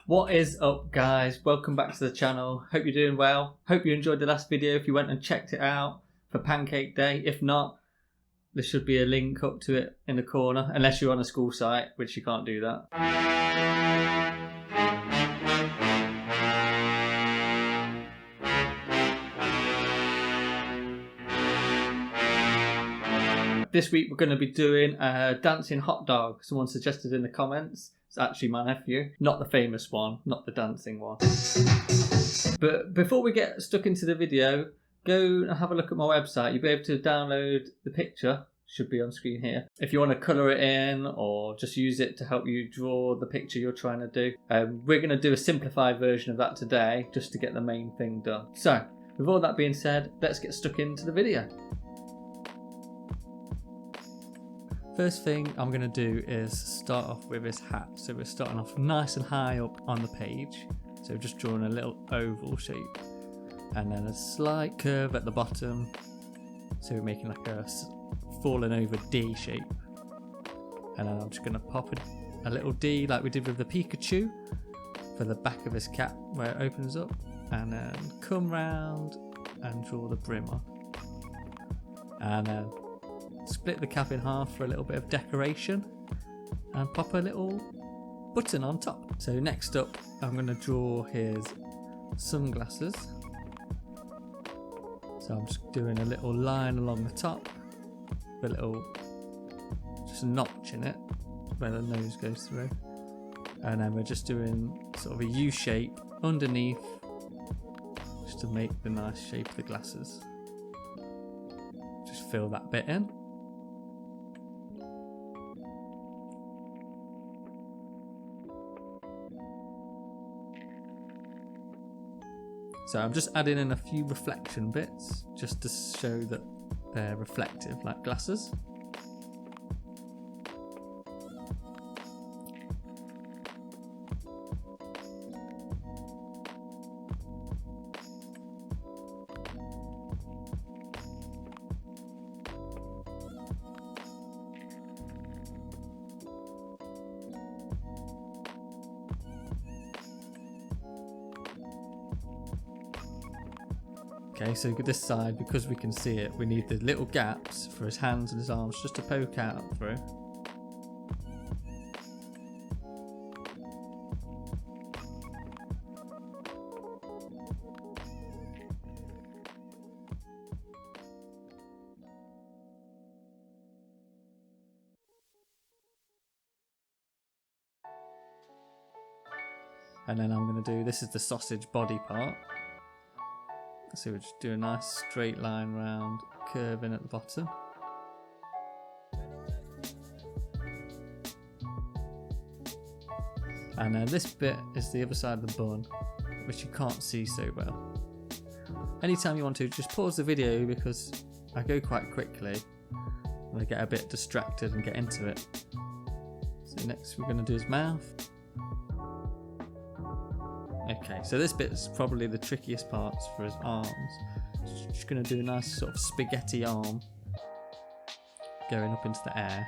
What is up, guys? Welcome back to the channel. Hope you're doing well. Hope you enjoyed the last video if you went and checked it out for Pancake Day. If not, there should be a link up to it in the corner, unless you're on a school site, which you can't do that. This week we're going to be doing a dancing hot dog. Someone suggested in the comments. It's actually my nephew, not the famous one, not the dancing one. But before we get stuck into the video, go and have a look at my website. You'll be able to download the picture, should be on screen here. If you want to colour it in or just use it to help you draw the picture you're trying to do. We're going to do a simplified version of that today, just to get the main thing done. So, with all that being said, let's get stuck into the video. First thing I'm going to do is start off with his hat. So we're starting off nice and high up on the page. So just drawing a little oval shape. And then a slight curve at the bottom. So we're making like a fallen over D shape. And then I'm just going to pop a little D like we did with the Pikachu for the back of his cap where it opens up. And then come round and draw the brim on. And then split the cap in half for a little bit of decoration and pop a little button on top. So next up I'm going to draw his sunglasses. So I'm just doing a little line along the top with a little just a notch in it where the nose goes through, and then we're just doing sort of a U shape underneath just to make the nice shape of the glasses. Just fill that bit in. So I'm just adding in a few reflection bits just to show that they're reflective like glasses. Okay, so this side, because we can see it, we need the little gaps for his hands and his arms just to poke out through. And then I'm going to do, this is the sausage body part. So we'll just do a nice straight line round, curve in at the bottom. And then this bit is the other side of the bun, which you can't see so well. Anytime you want to, just pause the video because I go quite quickly and I get a bit distracted and get into it. So next we're going to do his mouth. Okay, so this bit's probably the trickiest parts for his arms. Just going to do a nice sort of spaghetti arm going up into the air.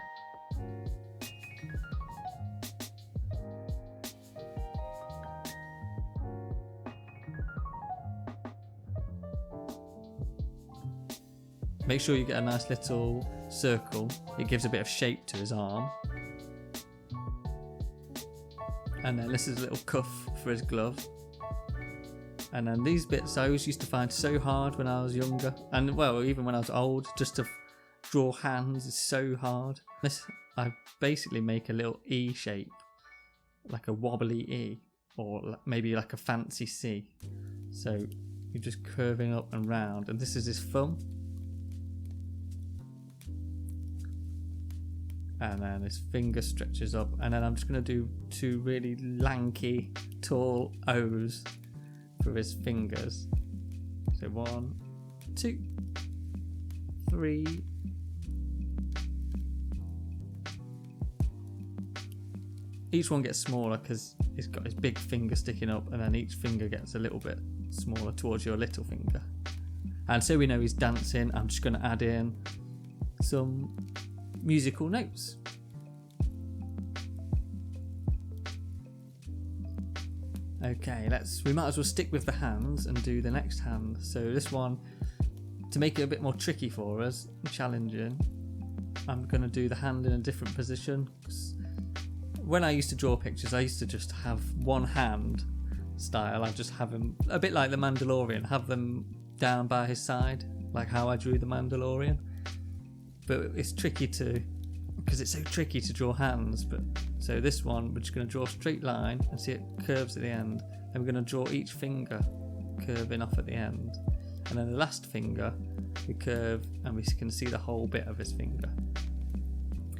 Make sure you get a nice little circle. It gives a bit of shape to his arm. And then this is a little cuff for his glove. And then these bits I always used to find so hard when I was younger, and well, even when I was old, just to draw hands is so hard. I basically make a little E shape, like a wobbly E, or maybe like a fancy C. So you're just curving up and round, and this is his thumb. And then his finger stretches up, and then I'm just going to do two really lanky, tall O's for his fingers. So 1, 2, 3. Each one gets smaller because he's got his big finger sticking up, and then each finger gets a little bit smaller towards your little finger. And so we know he's dancing, I'm just going to add in some musical notes. Okay, we might as well stick with the hands and do the next hand. So this one, to make it a bit more tricky for us, challenging, I'm going to do the hand in a different position. When I used to draw pictures, I used to just have one hand style. I'd just have them, a bit like the Mandalorian, have them down by his side, like how I drew the Mandalorian. But it's tricky because it's so tricky to draw hands. So this one, we're just going to draw a straight line and see it curves at the end. Then we're going to draw each finger curving off at the end. And then the last finger, we curve and we can see the whole bit of his finger.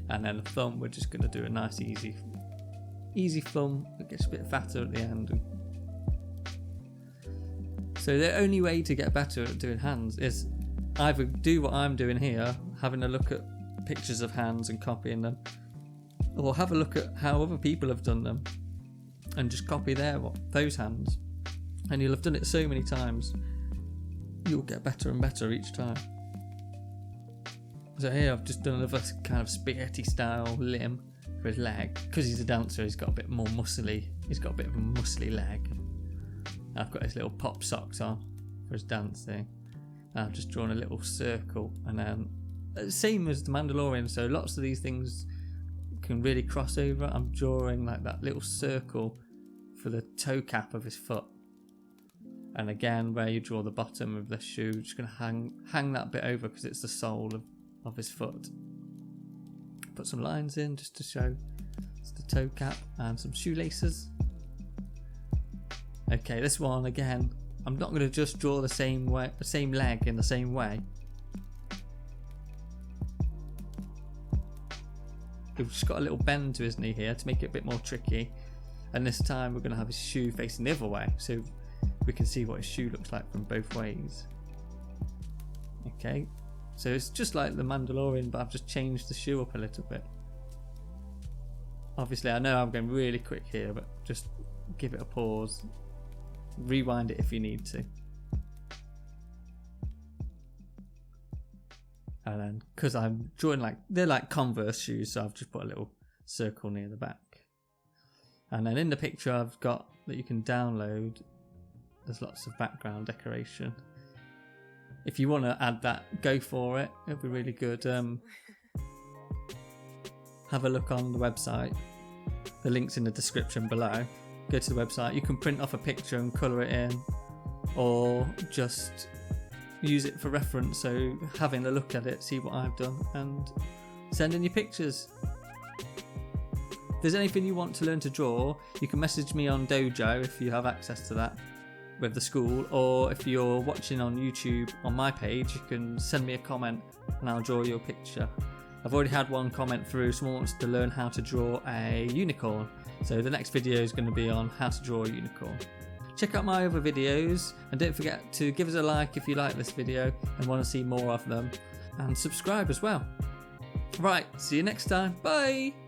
And then the thumb, we're just going to do a nice easy thumb. It gets a bit fatter at the end. So the only way to get better at doing hands is either do what I'm doing here, having a look at pictures of hands and copying them, or have a look at how other people have done them and just copy those hands. And you'll have done it so many times, you'll get better and better each time. So here I've just done another kind of spaghetti style limb for his leg. Because he's a dancer, he's got a bit more muscly. He's got a bit of a muscly leg. And I've got his little pop socks on for his dancing. And I've just drawn a little circle, and then same as the Mandalorian. So lots of these things can really cross over. I'm drawing like that little circle for the toe cap of his foot. And again, where you draw the bottom of the shoe, just going to hang that bit over because it's the sole of his foot. Put some lines in just to show it's the toe cap and some shoelaces. Okay, this one again, I'm not going to just draw the same leg in the same way. We've just got a little bend to his knee here to make it a bit more tricky. And this time we're going to have his shoe facing the other way, so we can see what his shoe looks like from both ways. Okay, so it's just like the Mandalorian, but I've just changed the shoe up a little bit. Obviously I know I'm going really quick here, but just give it a pause. Rewind it if you need to. And then, because I'm drawing they're like Converse shoes, so I've just put a little circle near the back. And then in the picture I've got that you can download, there's lots of background decoration. If you want to add that, go for it. It'll be really good. Have a look on the website. The link's in the description below. Go to the website. You can print off a picture and colour it in, or just use it for reference. So having a look at it, see what I've done, and send in your pictures. If there's anything you want to learn to draw, you can message me on Dojo if you have access to that with the school, or if you're watching on YouTube on my page, you can send me a comment and I'll draw your picture. I've already had one comment through, someone wants to learn how to draw a unicorn, so the next video is going to be on how to draw a unicorn. Check out my other videos, and don't forget to give us a like if you like this video and want to see more of them, and subscribe as well. Right, see you next time, bye!